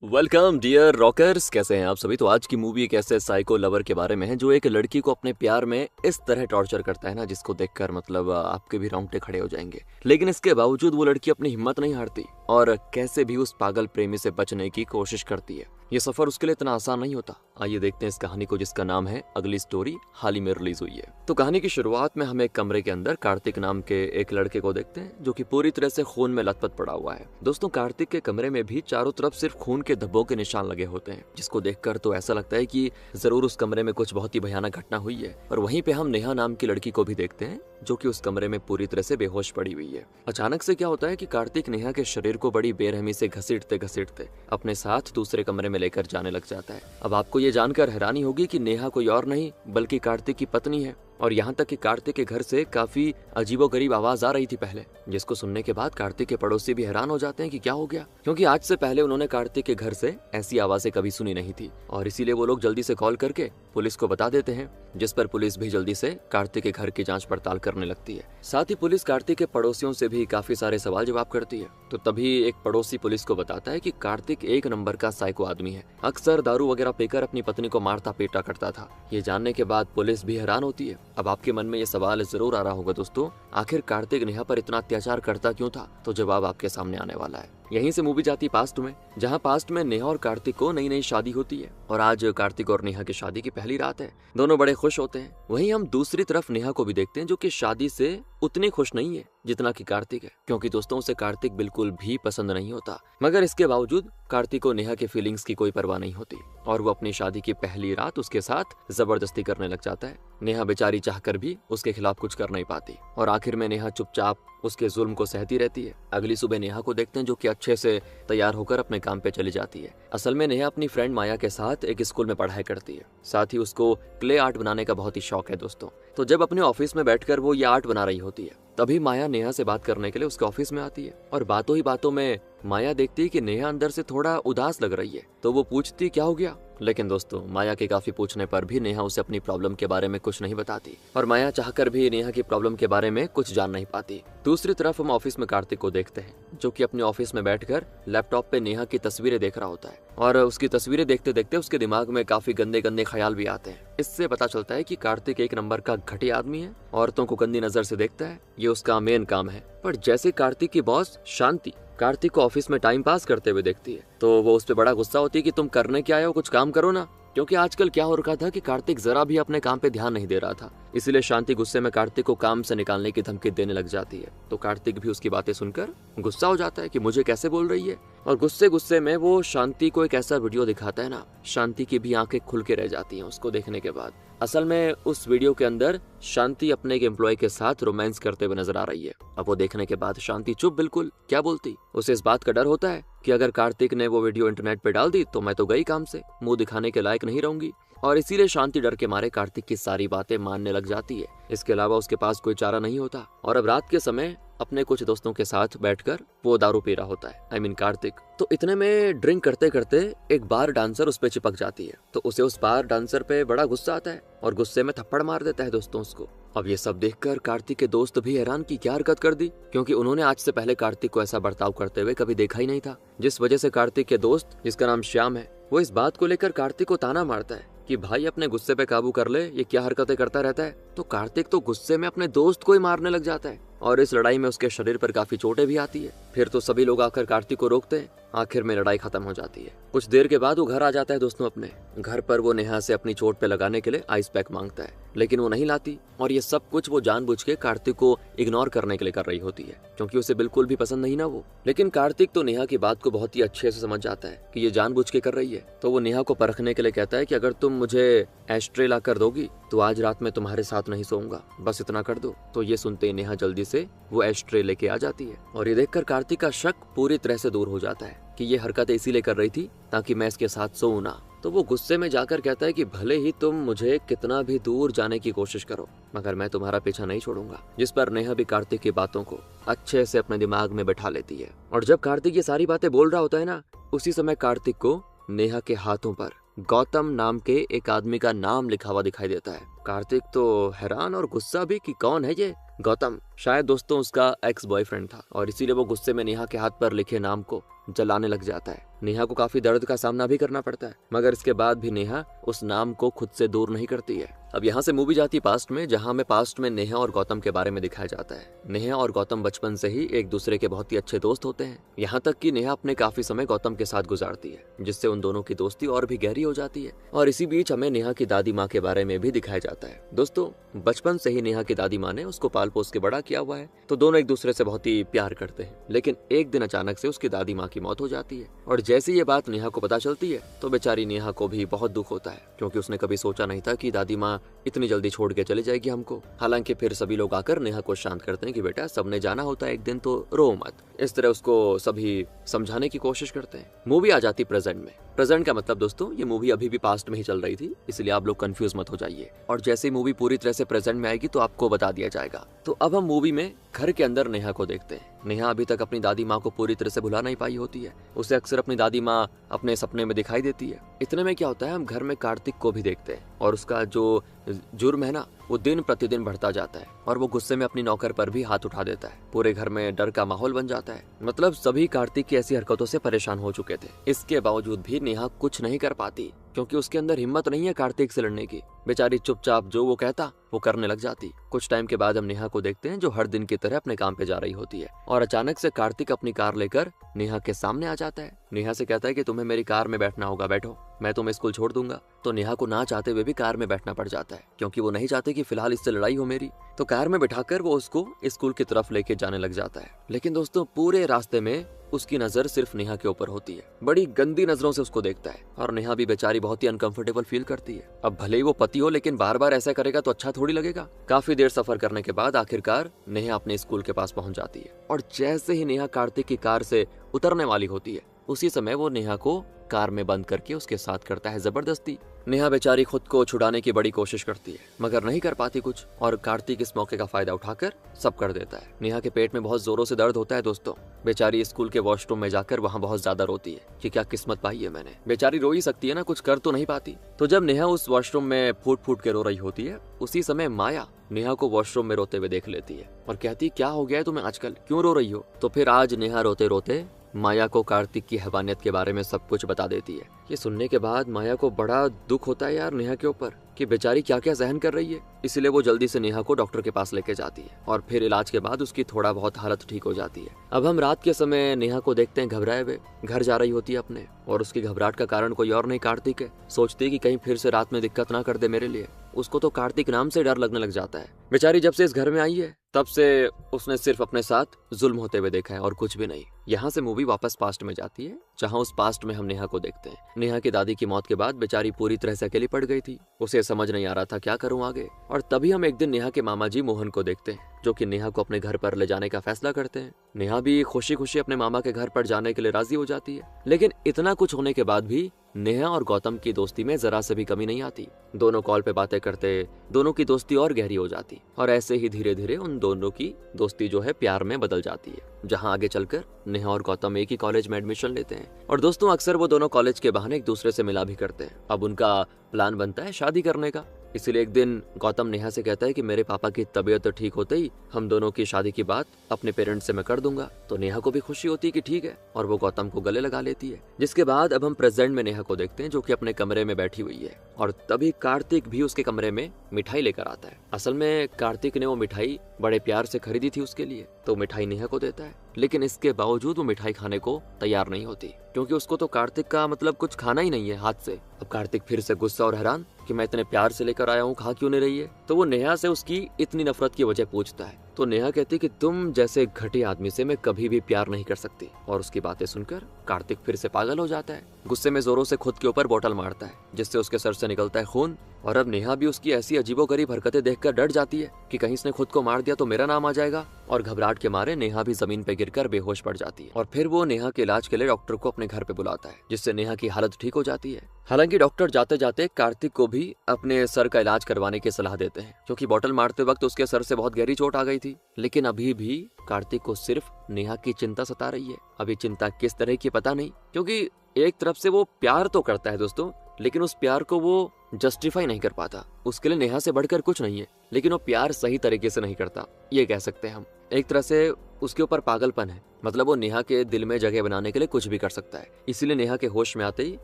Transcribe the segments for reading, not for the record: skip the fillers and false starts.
Welcome dear rockers, कैसे हैं आप सभी। तो आज की मूवी एक ऐसे साइको लवर के बारे में है जो एक लड़की को अपने प्यार में इस तरह टॉर्चर करता है ना, जिसको देखकर मतलब आपके भी रोंगटे खड़े हो जाएंगे। लेकिन इसके बावजूद वो लड़की अपनी हिम्मत नहीं हारती और कैसे भी उस पागल प्रेमी से बचने की कोशिश करती है। ये सफर उसके लिए इतना आसान नहीं होता। आइए देखते हैं इस कहानी को, जिसका नाम है अगली स्टोरी, हाल ही में रिलीज हुई है। तो कहानी की शुरुआत में हम एक कमरे के अंदर कार्तिक नाम के एक लड़के को देखते हैं जो कि पूरी तरह से खून में लथपथ पड़ा हुआ है। दोस्तों, कार्तिक के कमरे में भी चारों तरफ सिर्फ खून के धब्बों के निशान लगे होते हैं, जिसको देखकर तो ऐसा लगता है कि जरूर उस कमरे में कुछ बहुत ही भयानक घटना हुई है। और वहीं पे हम नेहा नाम की लड़की को भी देखते हैं जो कि उस कमरे में पूरी तरह से बेहोश पड़ी हुई है। अचानक से क्या होता है कि कार्तिक नेहा के शरीर को बड़ी बेरहमी से घसीटते घसीटते अपने साथ दूसरे कमरे में लेकर जाने लग जाता है। अब आपको ये जानकर हैरानी होगी कि नेहा कोई और नहीं बल्कि कार्तिक की पत्नी है। और यहाँ तक कि कार्तिक के घर से काफी अजीबोगरीब आवाज आ रही थी पहले, जिसको सुनने के बाद कार्तिक के पड़ोसी भी हैरान हो जाते हैं कि क्या हो गया, क्योंकि आज से पहले उन्होंने कार्तिक के घर से ऐसी आवाजें कभी सुनी नहीं थी। और इसीलिए वो लोग जल्दी से कॉल करके पुलिस को बता देते हैं, जिस पर पुलिस भी जल्दी से कार्तिक के घर की जांच पड़ताल करने लगती है। साथ ही पुलिस कार्तिक के पड़ोसियों से भी काफी सारे सवाल जवाब करती है। तो तभी एक पड़ोसी पुलिस को बताता है कि कार्तिक एक नंबर का साइको आदमी है, अक्सर दारू वगैरह पीकर अपनी पत्नी को मारता पीटा करता था। ये जानने के बाद पुलिस भी हैरान होती है। अब आपके मन में ये सवाल जरूर आ रहा होगा दोस्तों, आखिर कार्तिक नेहा पर इतना अत्याचार करता क्यों था? तो जवाब आपके सामने आने वाला है। यहीं से मूवी जाती पास्ट में, जहां पास्ट में नेहा और कार्तिक को नई नई शादी होती है और आज कार्तिक और नेहा की शादी की पहली रात है। दोनों बड़े खुश होते हैं। वहीं हम दूसरी तरफ नेहा को भी देखते हैं जो कि शादी से उतनी खुश नहीं है जितना कि कार्तिक है, क्योंकि दोस्तों उसे कार्तिक बिल्कुल भी पसंद नहीं होता। मगर इसके बावजूद कार्तिक को नेहा के फीलिंग्स की कोई परवाह नहीं होती और वो अपनी शादी की पहली रात उसके साथ जबरदस्ती करने लग जाता है। नेहा बेचारी चाहकर भी उसके खिलाफ कुछ कर नहीं पाती और आखिर में नेहा चुपचाप उसके जुल्म को सहती रहती है। अगली सुबह नेहा को देखते हैं जो कि अच्छे से तैयार होकर अपने काम पे चली जाती है। असल में नेहा अपनी फ्रेंड माया के साथ एक स्कूल में पढ़ाई करती है। साथ ही उसको क्ले आर्ट बनाने का बहुत ही शौक है दोस्तों। तो जब अपने ऑफिस में बैठकर वो ये आर्ट बना रही होती है, तभी माया नेहा से बात करने के लिए उसके ऑफिस में आती है। और बातों ही बातों में माया देखती है कि नेहा अंदर से थोड़ा उदास लग रही है। तो वो पूछती क्या हो गया, लेकिन दोस्तों माया के काफी पूछने पर भी नेहा उसे अपनी प्रॉब्लम के बारे में कुछ नहीं बताती और माया चाहकर भी नेहा की प्रॉब्लम के बारे में कुछ जान नहीं पाती। दूसरी तरफ हम ऑफिस में कार्तिक को देखते हैं जो कि अपने ऑफिस में बैठकर लैपटॉप पे नेहा की तस्वीरें देख रहा होता है और उसकी तस्वीरें देखते देखते उसके दिमाग में काफी गंदे गंदे ख्याल भी आते हैं। इससे पता चलता है कि कार्तिक एक नंबर का घटिया आदमी है, औरतों को गंदी नजर से देखता है, ये उसका मेन काम है। पर जैसे कार्तिक की बॉस शांति कार्तिक को ऑफिस में टाइम पास करते हुए देखती है तो वो उस पर बड़ा गुस्सा होती है कि तुम करने क्या आए हो, कुछ काम करो ना। क्योंकि आजकल क्या हो रखा था कि कार्तिक जरा भी अपने काम पे ध्यान नहीं दे रहा था, इसीलिए शांति गुस्से में कार्तिक को काम से निकालने की धमकी देने लग जाती है। तो कार्तिक भी उसकी बातें सुनकर गुस्सा हो जाता है कि मुझे कैसे बोल रही है, और गुस्से गुस्से में वो शांति को एक ऐसा वीडियो दिखाता है ना, शांति की भी आंखें खुल के रह जाती हैं उसको देखने के बाद। असल में उस वीडियो के अंदर शांति अपने एक एम्प्लॉय के साथ रोमांस करते हुए नजर आ रही है। अब वो देखने के बाद शांति चुप, बिल्कुल क्या बोलती। उसे इस बात का डर होता है कि अगर कार्तिक ने वो वीडियो इंटरनेट पे डाल दी तो मैं तो गई काम से, मुंह दिखाने के लायक नहीं रहूंगी। और इसीलिए शांति डर के मारे कार्तिक की सारी बातें मानने लग जाती है। इसके अलावा उसके पास कोई चारा नहीं होता और अब रात के समय अपने कुछ दोस्तों के साथ बैठकर वो दारू पी रहा होता है, आई मीन कार्तिक। तो इतने में ड्रिंक करते करते एक बार डांसर उस पे चिपक जाती है, तो उसे उस बार डांसर पे बड़ा गुस्सा आता है और गुस्से में थप्पड़ मार देता है दोस्तों उसको। अब ये सब देखकर कार्तिक के दोस्त भी हैरान की क्या हरकत कर दी, क्योंकि उन्होंने आज से पहले कार्तिक को ऐसा बर्ताव करते हुए कभी देखा ही नहीं था। जिस वजह से कार्तिक के दोस्त, जिसका नाम श्याम है, वो इस बात को लेकर कार्तिक को ताना मारता है कि भाई अपने गुस्से पे काबू कर ले, ये क्या हरकतें करता रहता है। तो कार्तिक तो गुस्से में अपने दोस्त को ही मारने लग जाता है और इस लड़ाई में उसके शरीर पर काफी चोटें भी आती है। फिर तो सभी लोग आकर कार्तिक को रोकते हैं, आखिर में लड़ाई खत्म हो जाती है। कुछ देर के बाद वो घर आ जाता है दोस्तों अपने। घर पर वो नेहा से अपनी चोट पे लगाने के लिए आइस पैक मांगता है, लेकिन वो नहीं लाती और ये सब कुछ वो जानबूझ के कार्तिक को इग्नोर करने के लिए कर रही होती है, क्योंकि उसे बिल्कुल भी पसंद नहीं ना वो। लेकिन कार्तिक तो नेहा की बात को बहुत ही अच्छे से समझ जाता है कि ये जानबूझ के कर रही है। तो वो नेहा को परखने के लिए कहता है कि अगर तुम मुझे एस्ट्रे ला कर दोगी तो आज रात में तुम्हारे साथ नहीं सोऊंगा, बस इतना कर दो। तो ये सुनते ही नेहा जल्दी से वो एस्ट्रे लेके आ जाती है और ये देखकर कार्तिक का शक पूरी तरह से दूर हो जाता है कि ये हरकतें इसीलिए कर रही थी ताकि मैं इसके साथ सोऊं ना। तो वो गुस्से में जाकर कहता है कि भले ही तुम मुझे कितना भी दूर जाने की कोशिश करो, मगर मैं तुम्हारा पीछा नहीं छोड़ूंगा। जिस पर नेहा भी कार्तिक की बातों को अच्छे से अपने दिमाग में बैठा लेती है। और जब कार्तिक ये सारी बातें बोल रहा होता है ना, उसी समय कार्तिक को नेहा के हाथों पर गौतम नाम के एक आदमी का नाम लिखा हुआ दिखाई देता है। कार्तिक तो हैरान और गुस्सा भी कि कौन है ये गौतम। शायद दोस्तों उसका एक्स बॉयफ्रेंड था और इसीलिए वो गुस्से में नेहा के हाथ पर लिखे नाम को जलाने लग जाता है। नेहा को काफी दर्द का सामना भी करना पड़ता है, मगर इसके बाद भी नेहा उस नाम को खुद से दूर नहीं करती है। अब यहाँ से मूवी जाती है पास्ट में, जहाँ हमें पास्ट में नेहा और गौतम के बारे में दिखाया जाता है। नेहा और गौतम बचपन से ही एक दूसरे के बहुत ही अच्छे दोस्त होते हैं, यहाँ तक कि नेहा अपने काफी समय गौतम के साथ गुजारती है, जिससे उन दोनों की दोस्ती और भी गहरी हो जाती है। और इसी बीच हमें नेहा की दादी माँ के बारे में भी दिखाया जाता है। दोस्तों, बचपन से ही नेहा की दादी माँ ने उसको पाल पोस के बड़ा किया हुआ है, तो दोनों एक दूसरे से बहुत ही प्यार करते हैं। लेकिन एक दिन अचानक से उसकी दादी माँ की मौत हो जाती है, और जैसे ये बात नेहा को पता चलती है तो बेचारी नेहा को भी बहुत दुख होता है, क्योंकि उसने कभी सोचा नहीं था कि दादी माँ इतनी जल्दी छोड़ के चली जाएगी हमको। हालांकि फिर सभी लोग आकर नेहा को शांत करते हैं कि बेटा, सबने जाना होता है एक दिन, तो रो मत। इस तरह उसको सभी समझाने की कोशिश करते हैं। मूवी आ जाती प्रेजेंट में। प्रेजेंट का मतलब दोस्तों, ये मूवी अभी भी पास्ट में ही चल रही थी, इसलिए आप लोग कंफ्यूज मत हो जाइए। और जैसे ही मूवी पूरी तरह से प्रेजेंट में आएगी तो आपको बता दिया जाएगा। तो अब हम मूवी में घर के अंदर नेहा को देखते हैं। नेहा अभी तक अपनी दादी माँ को पूरी तरह से भुला नहीं पाई होती है। उसे अक्सर अपनी दादी माँ अपने सपने में दिखाई देती है। इतने में क्या होता है, हम घर में कार्तिक को भी देखते हैं, और उसका जो जुर्म है ना, वो दिन प्रतिदिन बढ़ता जाता है, और वो गुस्से में अपनी नौकर पर भी हाथ उठा देता है। पूरे घर में डर का माहौल बन जाता है। मतलब सभी कार्तिक की ऐसी हरकतों से परेशान हो चुके थे। इसके बावजूद भी नेहा कुछ नहीं कर पाती, क्योंकि उसके अंदर हिम्मत नहीं है कार्तिक से लड़ने की। बेचारी चुपचाप जो वो कहता वो करने लग जाती। कुछ टाइम के बाद हम नेहा को देखते हैं, जो हर दिन की तरह अपने काम पे जा रही होती है, और अचानक से कार्तिक अपनी कार लेकर नेहा के सामने आ जाता है। नेहा से कहता है कि तुम्हें मेरी कार में बैठना होगा, बैठो, मैं तुम्हें स्कूल छोड़ दूंगा। तो नेहा को ना चाहते हुए भी कार में बैठना पड़ जाता है, क्योंकि वो नहीं चाहते कि फिलहाल इससे लड़ाई हो मेरी। तो कार में बिठाकर वो उसको स्कूल की तरफ लेके जाने लग जाता है। लेकिन दोस्तों, पूरे रास्ते में उसकी नजर सिर्फ नेहा के ऊपर होती है। बड़ी गंदी नजरों से उसको देखता है, और नेहा भी बेचारी बहुत ही अनकंफर्टेबल फील करती है। अब भले ही वो पति हो, लेकिन बार बार ऐसा करेगा तो अच्छा थोड़ी लगेगा। काफी देर सफर करने के बाद आखिरकार नेहा अपने स्कूल के पास पहुंच जाती है, और जैसे ही नेहा कार्तिक की कार से उतरने वाली होती है, उसी समय वो नेहा को कार में बंद करके उसके साथ करता है जबरदस्ती। नेहा बेचारी खुद को छुड़ाने की बड़ी कोशिश करती है, मगर नहीं कर पाती कुछ, और कार्तिक इस मौके का फायदा उठाकर सब कर देता है। नेहा के पेट में बहुत जोरों से दर्द होता है दोस्तों। बेचारी स्कूल के वॉशरूम में जाकर वहाँ बहुत ज्यादा रोती है कि क्या किस्मत पाई है मैंने। बेचारी रो ही सकती है ना, कुछ कर तो नहीं पाती। तो जब नेहा उस वॉशरूम में फूट फूट के रो रही होती है, उसी समय माया नेहा को वॉशरूम में रोते हुए देख लेती है, और कहती क्या हो गया है तुम्हें आजकल, क्यों रो रही हो। तो फिर आज नेहा रोते रोते माया को कार्तिक की हैवानियत के बारे में सब कुछ बता देती है। ये सुनने के बाद माया को बड़ा दुख होता है यार नेहा के ऊपर, कि बेचारी क्या क्या सहन कर रही है। इसलिए वो जल्दी से नेहा को डॉक्टर के पास लेके जाती है, और फिर इलाज के बाद उसकी थोड़ा बहुत हालत ठीक हो जाती है। अब हम रात के समय नेहा को देखते हैं घबराए हुए घर जा रही होती है अपने, और उसकी घबराहट का कारण कोई और नहीं कार्तिक है। सोचती है कि कहीं फिर से रात में दिक्कत ना कर दे मेरे लिए। उसको तो कार्तिक नाम से डर लगने लग जाता है। बेचारी जब से इस घर में आई है तब से उसने सिर्फ अपने साथ जुल्म होते हुए देखा है, और कुछ भी नहीं। यहाँ से मूवी वापस पास्ट में जाती है, जहाँ उस पास्ट में हम नेहा को देखते हैं। नेहा की दादी की मौत के बाद बेचारी पूरी तरह से अकेली पड़ गई थी। उसे समझ नहीं आ रहा था क्या करूं आगे। और तभी हम एक दिन नेहा के मामा जी मोहन को देखते हैं, जो कि नेहा को अपने घर पर ले जाने का फैसला करते हैं। नेहा भी खुशी खुशी अपने मामा के घर पर जाने के लिए राजी हो जाती है। लेकिन इतना कुछ होने के बाद भी नेहा और गौतम की दोस्ती में जरा से भी कमी नहीं आती। दोनों कॉल पे बातें करते, दोनों की दोस्ती और गहरी हो जाती, और ऐसे ही धीरे धीरे उन दोनों की दोस्ती जो है प्यार में बदल जाती है, जहां आगे चलकर नेहा और गौतम एक ही कॉलेज में एडमिशन लेते हैं। और दोस्तों, अक्सर वो दोनों कॉलेज के बहाने एक दूसरे से मिला भी करते हैं। अब उनका प्लान बनता है शादी करने का। इसलिए एक दिन गौतम नेहा से कहता है कि मेरे पापा की तबीयत ठीक होते ही हम दोनों की शादी की बात अपने पेरेंट्स से मैं कर दूंगा। तो नेहा को भी खुशी होती है कि ठीक है, और वो गौतम को गले लगा लेती है। जिसके बाद अब हम प्रेजेंट में नेहा को देखते हैं, जो कि अपने कमरे में बैठी हुई है, और तभी कार्तिक भी उसके कमरे में मिठाई लेकर आता है। असल में कार्तिक ने वो मिठाई बड़े प्यार से खरीदी थी उसके लिए, तो मिठाई नेहा को देता है। लेकिन इसके बावजूद वो मिठाई खाने को तैयार नहीं होती, क्योंकि उसको तो कार्तिक का मतलब कुछ खाना ही नहीं है हाथ से। अब कार्तिक फिर से गुस्सा और हैरान कि मैं इतने प्यार से लेकर आया हूँ, खा क्यों नहीं रही है। तो वो नेहा से उसकी इतनी नफरत की वजह पूछता है। तो नेहा कहती कि तुम जैसे घटिया आदमी से मैं कभी भी प्यार नहीं कर सकती। और उसकी बातें सुनकर कार्तिक फिर से पागल हो जाता है। गुस्से में जोरों से खुद के ऊपर बोतल मारता है, जिससे उसके सर से निकलता है खून। और अब नेहा भी उसकी ऐसी अजीबोगरीब हरकतें देखकर डर जाती है कि कहीं इसने खुद को मार दिया तो मेरा नाम आ जाएगा। और घबराहट के मारे नेहा भी जमीन पे गिरकर बेहोश पड़ जाती है। और फिर वो नेहा के इलाज के लिए डॉक्टर को अपने घर पे बुलाता है, जिससे नेहा की हालत ठीक हो जाती है। हालांकि डॉक्टर जाते जाते कार्तिक को भी अपने सर का इलाज करवाने की सलाह देते हैं, क्योंकि बोतल मारते वक्त उसके सर से बहुत गहरी चोट आ गई थी। लेकिन अभी भी कार्तिक को सिर्फ नेहा की चिंता सता रही है। अभी चिंता किस तरह की पता नहीं, क्योंकि एक तरफ से वो प्यार तो करता है दोस्तों, लेकिन उस प्यार को वो जस्टिफाई नहीं कर पाता। उसके लिए नेहा से बढ़कर कुछ नहीं है, लेकिन वो प्यार सही तरीके से नहीं करता, ये कह सकते हैं हम। एक तरह से उसके ऊपर पागलपन है। मतलब वो नेहा के दिल में जगह बनाने के लिए कुछ भी कर सकता है। इसीलिए नेहा के होश में आते ही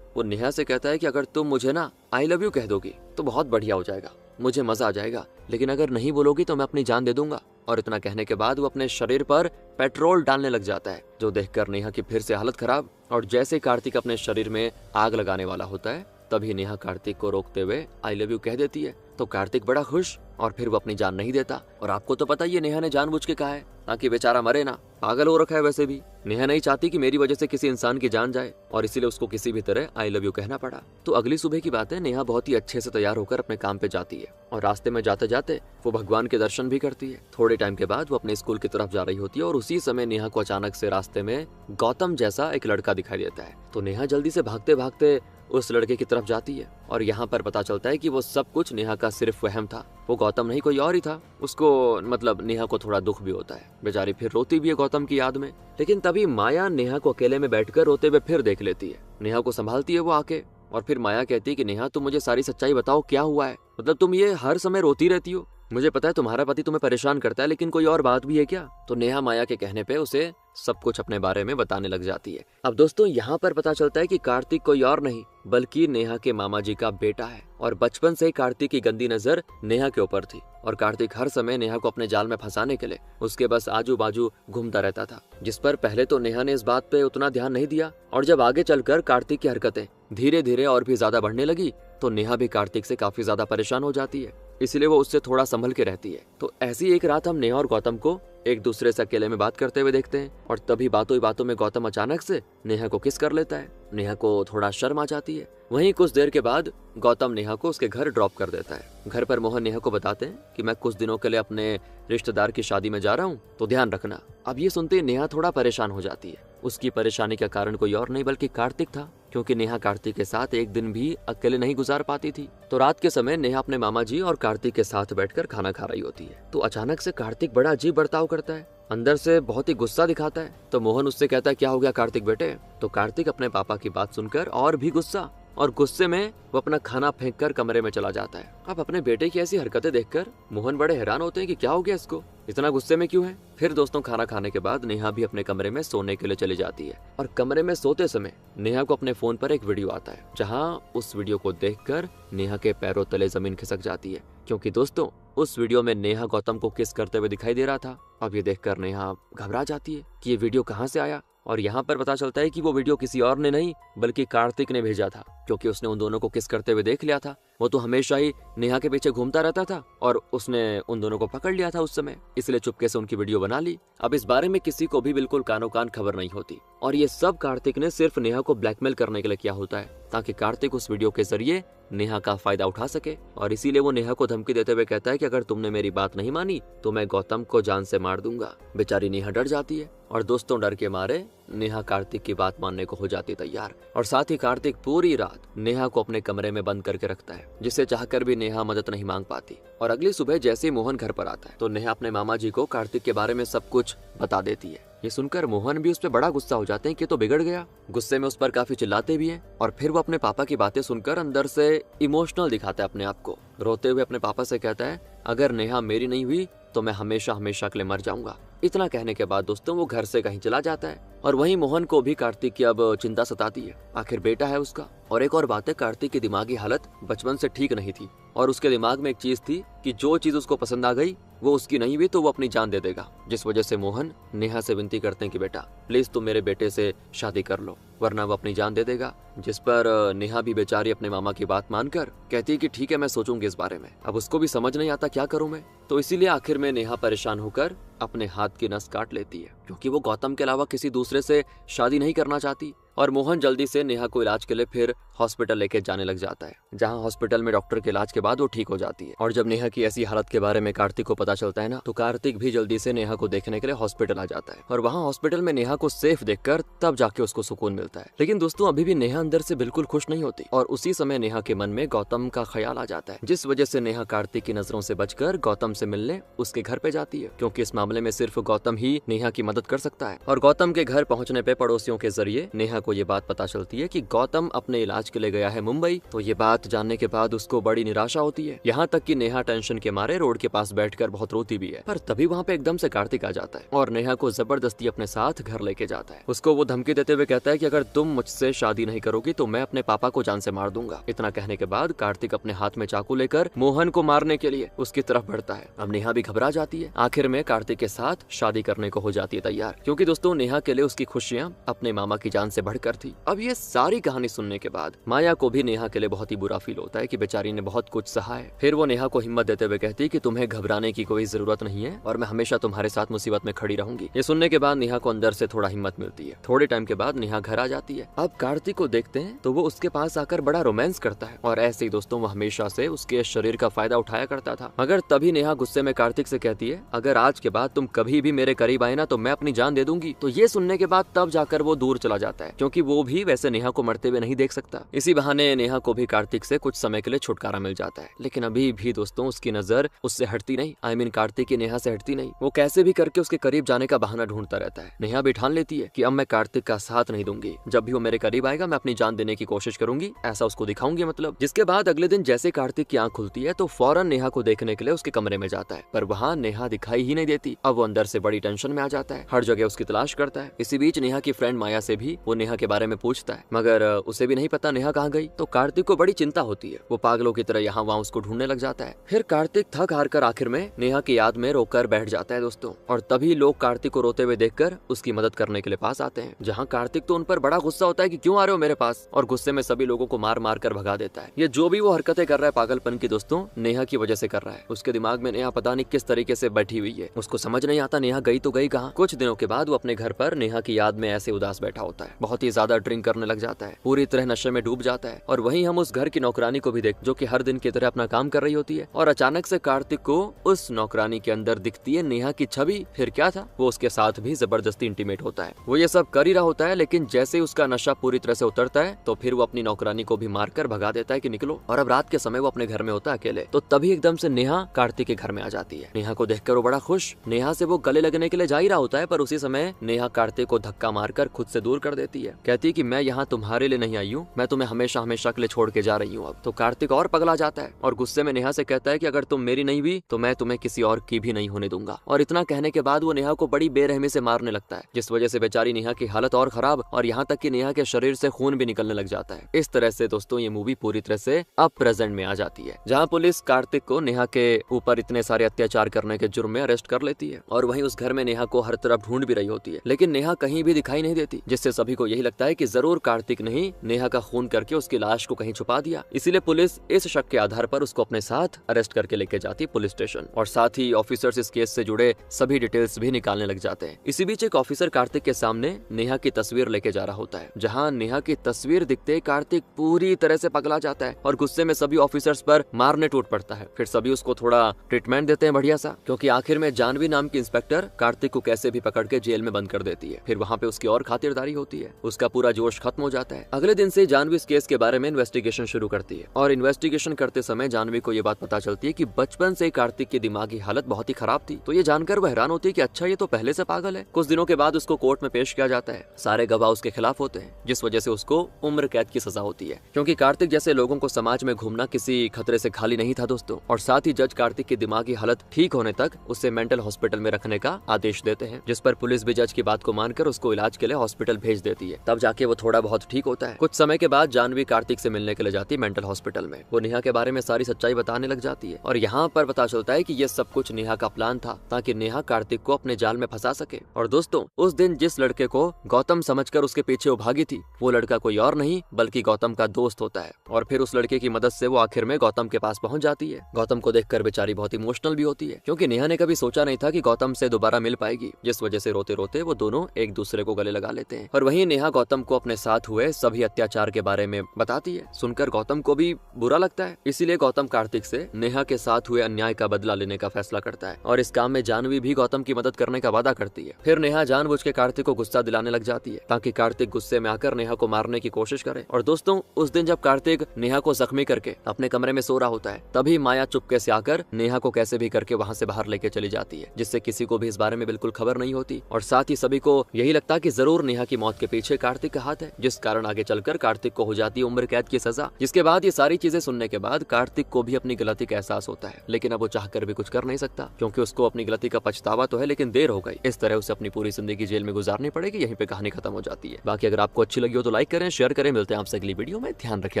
वो नेहा से कहता है कि अगर तुम मुझे ना आई लव यू कह दोगी तो बहुत बढ़िया हो जाएगा, मुझे मजा आ जाएगा, लेकिन अगर नहीं बोलोगी तो मैं अपनी जान दे दूंगा। और इतना कहने के बाद वो अपने शरीर पर पेट्रोल डालने लग जाता है, जो देखकर नेहा की फिर से हालत खराब। और जैसे कार्तिक अपने शरीर में आग लगाने वाला होता है तभी नेहा कार्तिक को रोकते हुए आई लव यू कह देती है। तो कार्तिक बड़ा खुश और फिर वो अपनी जान नहीं देता। और आपको तो पता ही है नेहा ने जानबूझ के कहा है ताकि बेचारा मरे ना, पागल हो रखा है वैसे भी। नेहा नहीं चाहती कि मेरी वजह से किसी इंसान की जान जाए और इसीलिए उसको किसी भी तरह आई लव यू कहना पड़ा। तो अगली सुबह की बात है, नेहा बहुत ही अच्छे से तैयार होकर अपने काम पे जाती है और रास्ते में जाते जाते वो भगवान के दर्शन भी करती है। थोड़े टाइम के बाद वो अपने स्कूल की तरफ जा रही होती है और उसी समय नेहा को अचानक से रास्ते में गौतम जैसा एक लड़का दिखाई देता है। तो नेहा जल्दी से भागते भागते उस लड़के की तरफ जाती है और यहाँ पर पता चलता है कि वो सब कुछ नेहा का सिर्फ वहम था। वो गौतम नहीं कोई और ही था। उसको मतलब नेहा को थोड़ा दुख भी होता है, बेचारी फिर रोती भी है गौतम की याद में। लेकिन तभी माया नेहा को अकेले में बैठकर रोते हुए फिर देख लेती है। नेहा को संभालती है वो आके और फिर माया कहती है कि नेहा तुम मुझे सारी सच्चाई बताओ, क्या हुआ है? मतलब तुम ये हर समय रोती रहती हो, मुझे पता है तुम्हारा पति तुम्हें परेशान करता है, लेकिन कोई और बात भी है क्या? तो नेहा माया के कहने पे उसे सब कुछ अपने बारे में बताने लग जाती है। अब दोस्तों यहाँ पर पता चलता है कि कार्तिक कोई और नहीं बल्कि नेहा के मामा जी का बेटा है और बचपन से ही कार्तिक की गंदी नजर नेहा के ऊपर थी और कार्तिक हर समय नेहा को अपने जाल में फंसाने के लिए उसके बस आजू बाजू घूमता रहता था, जिस पर पहले तो नेहा ने इस बात पे उतना ध्यान नहीं दिया। और जब आगे चलकर कार्तिक की हरकतें धीरे धीरे और भी ज्यादा बढ़ने लगी तो नेहा भी कार्तिक से काफी ज्यादा परेशान हो जाती है, इसलिए वो उससे थोड़ा संभल के रहती है। तो ऐसी एक रात हम नेहा और गौतम को एक दूसरे से अकेले में बात करते हुए देखते हैं और तभी बातों ही बातों में गौतम अचानक से नेहा को किस कर लेता है। नेहा को थोड़ा शर्म आ जाती है। वहीं कुछ देर के बाद गौतम नेहा को उसके घर ड्रॉप कर देता है। घर पर मोहन नेहा को बताते हैं कि मैं कुछ दिनों के लिए अपने रिश्तेदार की शादी में जा रहा हूँ, तो ध्यान रखना। अब ये सुनते ही नेहा थोड़ा परेशान हो जाती है। उसकी परेशानी का कारण कोई और नहीं बल्कि कार्तिक था, क्योंकि नेहा कार्तिक के साथ एक दिन भी अकेले नहीं गुजार पाती थी। तो रात के समय नेहा अपने मामा जी और कार्तिक के साथ बैठकर खाना खा रही होती है। तो अचानक से कार्तिक बड़ा अजीब बर्ताव करता है, अंदर से बहुत ही गुस्सा दिखाता है। तो मोहन उससे कहता है क्या हो गया कार्तिक बेटे? तो कार्तिक अपने पापा की बात सुनकर और भी गुस्सा और गुस्से में वो अपना खाना फेंककर कमरे में चला जाता है। अब अपने बेटे की ऐसी हरकतें देखकर मोहन बड़े हैरान होते हैं कि क्या हो गया इसको, इतना गुस्से में क्यों है। फिर दोस्तों खाना खाने के बाद नेहा भी अपने कमरे में सोने के लिए चली जाती है और कमरे में सोते समय नेहा को अपने फोन पर एक वीडियो आता है, जहां उस वीडियो को देखकर नेहा के पैरों तले जमीन खिसक जाती है, क्योंकि दोस्तों उस वीडियो में नेहा गौतम को किस करते हुए दिखाई दे रहा था। अब ये देखकर नेहा घबरा जाती है कि ये वीडियो कहाँ से आया और यहाँ पर पता चलता है कि वो वीडियो किसी और ने नहीं बल्कि कार्तिक ने भेजा था, क्योंकि उसने उन दोनों को किस करते हुए देख लिया था। वो तो हमेशा ही नेहा के पीछे घूमता रहता था और उसने उन दोनों को पकड़ लिया था उस समय, इसलिए चुपके से उनकी वीडियो बना ली। अब इस बारे में किसी को भी बिल्कुल कानो कान खबर नहीं होती और ये सब कार्तिक ने सिर्फ नेहा को ब्लैकमेल करने के लिए किया होता है, ताकि कार्तिक उस वीडियो के जरिए नेहा का फायदा उठा सके। और इसीलिए वो नेहा को धमकी देते हुए कहता है कि अगर तुमने मेरी बात नहीं मानी तो मैं गौतम को जान से मार दूंगा। बेचारी नेहा डर जाती है और दोस्तों डर के मारे नेहा कार्तिक की बात मानने को हो जाती तैयार और साथ ही कार्तिक पूरी रात नेहा को अपने कमरे में बंद करके रखता है, जिसे चाहकर भी नेहा मदद नहीं मांग पाती। और अगली सुबह जैसे ही मोहन घर पर आता है तो नेहा अपने मामा जी को कार्तिक के बारे में सब कुछ बता देती है। ये सुनकर मोहन भी उस पर बड़ा गुस्सा हो जाते हैं कि तो बिगड़ गया, गुस्से में उस पर काफी चिल्लाते भी हैं और फिर वो अपने पापा की बातें सुनकर अंदर से इमोशनल दिखाता है अपने आप को। रोते हुए अपने पापा से कहता है अगर नेहा मेरी नहीं हुई तो मैं हमेशा हमेशा के लिए मर जाऊंगा। इतना कहने के बाद दोस्तों वो घर से कहीं चला जाता है और वहीं मोहन को भी कार्तिक की अब चिंता सताती है, आखिर बेटा है उसका। और एक और बात है, कार्तिक की दिमागी हालत बचपन से ठीक नहीं थी और उसके दिमाग में एक चीज थी कि जो चीज उसको पसंद आ गई वो उसकी नहीं हुई तो वो अपनी जान दे देगा, जिस वजह से मोहन नेहा से विनती करते हैं कि बेटा प्लीज तुम मेरे बेटे से शादी कर लो वरना वो अपनी जान दे देगा। जिस पर नेहा भी बेचारी अपने मामा की बात मानकर कहती है कि ठीक है मैं सोचूंगी इस बारे में। अब उसको भी समझ नहीं आता क्या करूं मैं, तो इसीलिए आखिर में नेहा परेशान होकर अपने हाथ की नस काट लेती है, क्योंकि वो गौतम के अलावा किसी दूसरे से शादी नहीं करना चाहती। और मोहन जल्दी से नेहा को इलाज के लिए फिर हॉस्पिटल लेके जाने लग जाता है, जहां हॉस्पिटल में डॉक्टर के इलाज के बाद वो ठीक हो जाती है। और जब नेहा की ऐसी हालत के बारे में कार्तिक को पता चलता है ना, तो कार्तिक भी जल्दी से नेहा को देखने के लिए हॉस्पिटल आ जाता है और वहाँ हॉस्पिटल में नेहा को सेफ देखकर तब जाके उसको सुकून मिलता है। लेकिन दोस्तों अभी भी नेहा अंदर से बिल्कुल खुश नहीं होती और उसी समय नेहा के मन में गौतम का ख्याल आ जाता है, जिस वजह से नेहा कार्तिक की नजरों से बचकर गौतम से मिलने उसके घर पे जाती है, क्योंकि इस मामले में सिर्फ गौतम ही नेहा की मदद कर सकता है। और गौतम के घर पहुंचने पे पड़ोसियों के जरिए नेहा को ये बात पता चलती है कि गौतम अपने इलाज के लिए गया है मुंबई। तो ये बात जानने के बाद उसको बड़ी निराशा होती है, यहाँ तक कि नेहा टेंशन के मारे रोड के पास बैठकर बहुत रोती भी है। पर तभी वहाँ पे एकदम से कार्तिक आ जाता है और नेहा को जबरदस्ती अपने साथ घर लेके जाता है। उसको वो धमकी देते हुए कहता है कि अगर तुम मुझसे शादी नहीं करोगी तो मैं अपने पापा को जान से मार दूंगा। इतना कहने के बाद कार्तिक अपने हाथ में चाकू लेकर मोहन को मारने के लिए उसकी तरफ बढ़ता है। अब नेहा भी घबरा जाती है। आखिर में कार्तिक के साथ शादी करने को हो जाती है तैयार, क्योंकि दोस्तों नेहा के लिए उसकी खुशियां अपने मामा की जान से बढ़कर थी। अब ये सारी कहानी सुनने के बाद माया को भी नेहा के लिए बहुत ही बुरा फील होता है कि बेचारी ने बहुत कुछ सहा है। फिर वो नेहा को हिम्मत देते हुए कहती है कि तुम्हें घबराने की कोई जरूरत नहीं है और मैं हमेशा तुम्हारे साथ मुसीबत में खड़ी रहूंगी। ये सुनने के बाद नेहा को अंदर से थोड़ा हिम्मत मिलती है। थोड़े टाइम के बाद नेहा घर आ जाती है। अब कार्तिक को देखते हैं तो वो उसके पास आकर बड़ा रोमांस करता है और ऐसे ही दोस्तों वो हमेशा से उसके शरीर का फायदा उठाया करता था। मगर तभी नेहा गुस्से में कार्तिक से कहती है, अगर आज के बाद तुम कभी भी मेरे करीब आए ना तो मैं अपनी जान दे दूंगी। तो ये सुनने के बाद तब जाकर वो दूर चला जाता है, क्योंकि वो भी वैसे नेहा को मरते हुए नहीं देख सकता। इसी बहाने नेहा को भी कार्तिक से कुछ समय के लिए छुटकारा मिल जाता है। लेकिन अभी भी दोस्तों उसकी नजर उससे हटती नहीं, कार्तिक की नेहा से हटती नहीं। वो कैसे भी करके उसके करीब जाने का बहाना ढूंढता रहता है। नेहा भी ठान लेती है कि अब मैं कार्तिक का साथ नहीं दूंगी, जब भी वो मेरे करीब आएगा मैं अपनी जान देने की कोशिश करूंगी, ऐसा उसको दिखाऊंगी मतलब। जिसके बाद अगले दिन जैसे कार्तिक की आंख खुलती है तो फौरन नेहा को देखने के लिए उसके कमरे में जाता है, पर वहाँ नेहा दिखाई ही नहीं देती। अब वो अंदर से बड़ी टेंशन में आ जाता है, हर जगह उसकी तलाश करता है। इसी बीच नेहा की फ्रेंड माया से भी वो नेहा के बारे में पूछता है, मगर उसे भी नहीं पता नेहा कहाँ गई। तो कार्तिक को बड़ी चिंता होती है, वो पागलों की तरह यहाँ वहाँ उसको ढूंढने लग जाता है। फिर कार्तिक थक हार कर आखिर में नेहा की याद में रोकर बैठ जाता है दोस्तों, और तभी लोग कार्तिक को रोते हुए देखकर उसकी मदद करने के लिए पास आते हैं। जहाँ कार्तिक तो उन पर बड़ा गुस्सा होता है कि क्यों आ रहे हो मेरे पास, और गुस्से में सभी लोगों को मार मार कर भगा देता है। ये जो भी वो हरकतें कर रहा है पागलपन की दोस्तों नेहा की वजह से कर रहा है। उसके दिमाग में नेहा पता नहीं किस तरीके से बैठी हुई है, उसको समझ नहीं आता नेहा गई तो गई कहाँ। कुछ दिनों के बाद वो अपने घर पर नेहा की याद में ऐसे उदास बैठा होता है, बहुत ही ज्यादा ड्रिंक करने लग जाता है, पूरी तरह नशे में डूब जाता है। और वहीं हम उस घर की नौकरानी को भी देख जो कि हर दिन की तरह अपना काम कर रही होती है, और अचानक से कार्तिक को उस नौकरानी के अंदर दिखती है नेहा की छवि। फिर क्या था, वो उसके साथ भी जबरदस्ती इंटीमेट होता है। वो ये सब कर ही रहा होता है, लेकिन जैसे उसका नशा पूरी तरह से उतरता है तो फिर वो अपनी नौकरानी को भी मारकर भगा देता है कि निकलो। और अब रात के समय वो अपने घर में होता है अकेले। तो तभी एकदम से नेहा कार्तिक के घर में आ जाती है। नेहा को देखकर वो बड़ा खुश, नेहा से वो गले लगने के लिए जा ही रहा होता है, पर उसी समय नेहा कार्तिक को धक्का मारकर खुद से दूर कर देती है। कहती है कि मैं यहाँ तुम्हारे लिए नहीं आई हूँ, मैं तुम्हें हमेशा हमेशा के लिए छोड़ के जा रही हूँ अब। तो कार्तिक और पगला जाता है और गुस्से में नेहा से कहता है कि अगर तुम मेरी नहीं हुई तो मैं तुम्हें किसी और की भी नहीं होने दूंगा। और इतना कहने के बाद वो नेहा को बड़ी बेरहमी से मारने लगता है, जिस वजह से बेचारी नेहा की हालत और खराब, और यहाँ तक कि नेहा के शरीर से खून भी निकलने लग जाता है। इस तरह से दोस्तों ये मूवी पूरी तरह से अब प्रेजेंट में आ जाती है, जहाँ पुलिस कार्तिक को नेहा के ऊपर इतने सारे अत्याचार करने के जुर्म में अरेस्ट कर लेती है। और वहीं उस घर में नेहा को हर तरफ ढूंढ भी रही होती है, लेकिन नेहा कहीं भी दिखाई नहीं देती, जिससे सभी को यही लगता है कि जरूर कार्तिक ने ही नेहा का खून करके उसकी लाश को कहीं छुपा दिया। इसीलिए पुलिस इस शक के आधार पर उसको अपने साथ अरेस्ट करके लेके जाती है पुलिस स्टेशन, और साथ ही ऑफिसर्स इस केस से जुड़े सभी डिटेल्स भी निकालने लग जाते हैं। इसी बीच एक ऑफिसर कार्तिक के सामने नेहा की तस्वीर लेके जा रहा होता है, जहाँ नेहा की तस्वीर दिखते कार्तिक पूरी तरह से पगला जाता है और गुस्से में सभी ऑफिसर्स पर मारने टूट पड़ता है। फिर सभी उसको थोड़ा ट्रीटमेंट देते हैं बढ़िया सा, क्योंकि आखिर में जानवी नाम की इंस्पेक्टर कार्तिक को कैसे भी पकड़ के जेल में बंद कर देती है। फिर वहाँ पे उसकी और खातिरदारी होती है, उसका पूरा जोश खत्म हो जाता है। अगले दिन से जानवी इस केस के बारे में इन्वेस्टिगेशन शुरू करती है, और इन्वेस्टिगेशन करते समय जानवी को ये बात पता चलती है कि बचपन से कार्तिक की दिमागी हालत बहुत ही खराब थी। तो ये जानकर वो हैरान होती है कि अच्छा ये तो पहले से पागल है। कुछ दिनों के बाद उसको कोर्ट में पेश किया जाता है, सारे गवाह उसके खिलाफ होते हैं, जिस वजह से उसको उम्र कैद की सजा होती है, क्योंकि कार्तिक जैसे लोगों को समाज में घूमना किसी खतरे से खाली नहीं था दोस्तों। और साथ ही जज कार्तिक की दिमागी हालत ठीक होने तक उसे मेंटल हॉस्पिटल में रखने का आदेश देते हैं, जिस पर पुलिस भी जज की बात को मानकर उसको इलाज के लिए हॉस्पिटल भेज देती है। तब जाके वो थोड़ा बहुत ठीक होता है। कुछ समय के बाद जानवी कार्तिक से मिलने के लिए जाती है मेंटल हॉस्पिटल में। वो नेहा के बारे में सारी सच्चाई बताने लग जाती है, और यहाँ पर पता चलता है कि ये सब कुछ नेहा का प्लान था, ताकि नेहा कार्तिक को अपने जाल में फंसा सके। और दोस्तों उस दिन जिस लड़के को गौतम समझकर उसके पीछे वो भागी थी, वो लड़का कोई और नहीं बल्कि गौतम का दोस्त होता है। और फिर उस लड़के की मदद से वो आखिर में गौतम के पास पहुंच जाती है। गौतम को देखकर बेचारी बहुत इमोशनल भी होती है, क्योंकि नेहा ने कभी सोचा नहीं था कि गौतम से दोबारा मिल पाएगी, जिस वजह से रोते रोते वो दोनों एक दूसरे को गले लगा लेते हैं। और वहीं नेहा गौतम को अपने साथ हुए सभी अत्याचार के बारे में बताती है। सुनकर गौतम को भी बुरा लगता है, इसीलिए गौतम कार्तिक से नेहा के साथ हुए अन्याय का बदला लेने का फैसला करता है, और इस काम में जानवी भी गौतम की मदद करने का वादा करती है। फिर नेहा जानबूझ के कार्तिक को गुस्सा दिलाने लग जाती है, ताकि कार्तिक गुस्से में आकर नेहा को मारने की कोशिश करे। और दोस्तों उस दिन जब कार्तिक नेहा को जख्मी करके अपने कमरे में सो रहा होता है, तभी माया चुपके से आकर नेहा को कैसे भी करके वहाँ से बाहर लेके चली जाती है, जिससे किसी को भी इस बारे में बिल्कुल खबर नहीं होती। और साथ ही सभी को यही लगता कि जरूर नेहा की मौत के पीछे पीछे कार्तिक का हाथ है, जिस कारण आगे चलकर कार्तिक को हो जाती है उम्र कैद की सजा। जिसके बाद ये सारी चीजें सुनने के बाद कार्तिक को भी अपनी गलती का एहसास होता है, लेकिन अब वो चाहकर भी कुछ कर नहीं सकता, क्योंकि उसको अपनी गलती का पछतावा तो है लेकिन देर हो गई। इस तरह उसे अपनी पूरी जिंदगी जेल में गुजारनी पड़ेगी। यहीं पे कहानी खत्म हो जाती है। बाकी अगर आपको अच्छी लगी हो तो लाइक करें, शेयर करें। मिलते हैं आपसे अगली वीडियो में। ध्यान रखें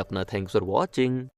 अपना। Thanks for watching.